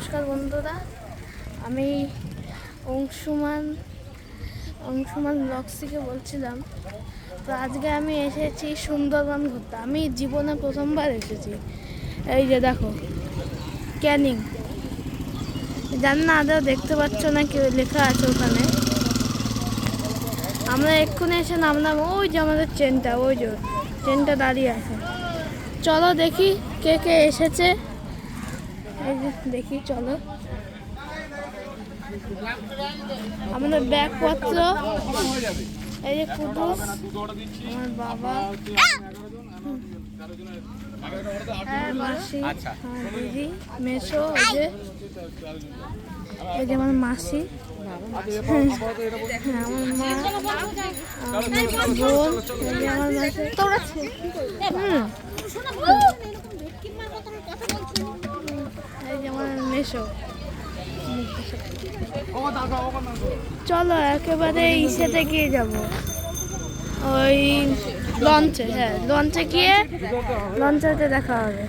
নমস্কার বন্ধুরা, আমি অংশুমান ব্লগস থেকে বলছিলাম। তো আজকে আমি এসেছি সুন্দরবন ঘুরতে। আমি জীবনে প্রথমবার এসেছি। এই যে দেখো ক্যানিং, জানি না আদৌ দেখতে পাচ্ছ না, কেউ লেখা আছে ওখানে। আমরা এক্ষুনি এসে নামলাম। ওই যে আমাদের ট্রেনটা, ওই যে ট্রেনটা দাঁড়িয়ে আছে। চলো দেখি কে কে এসেছে। এই যে দেখি, চলো। আমাদের ব্যাগপত্র, এই যে কুদুস, আমার বাবা, মাসি, দিদি, মেসো, এই যে আমার মাসি, আমার মা, বোন, এই যে আমার মাসি। এই যে আমার মেসো। চলো একেবারে ইসেতে গিয়ে যাব, ওই লঞ্চে। হ্যাঁ, লঞ্চে গিয়ে লঞ্চেতে দেখা হবে।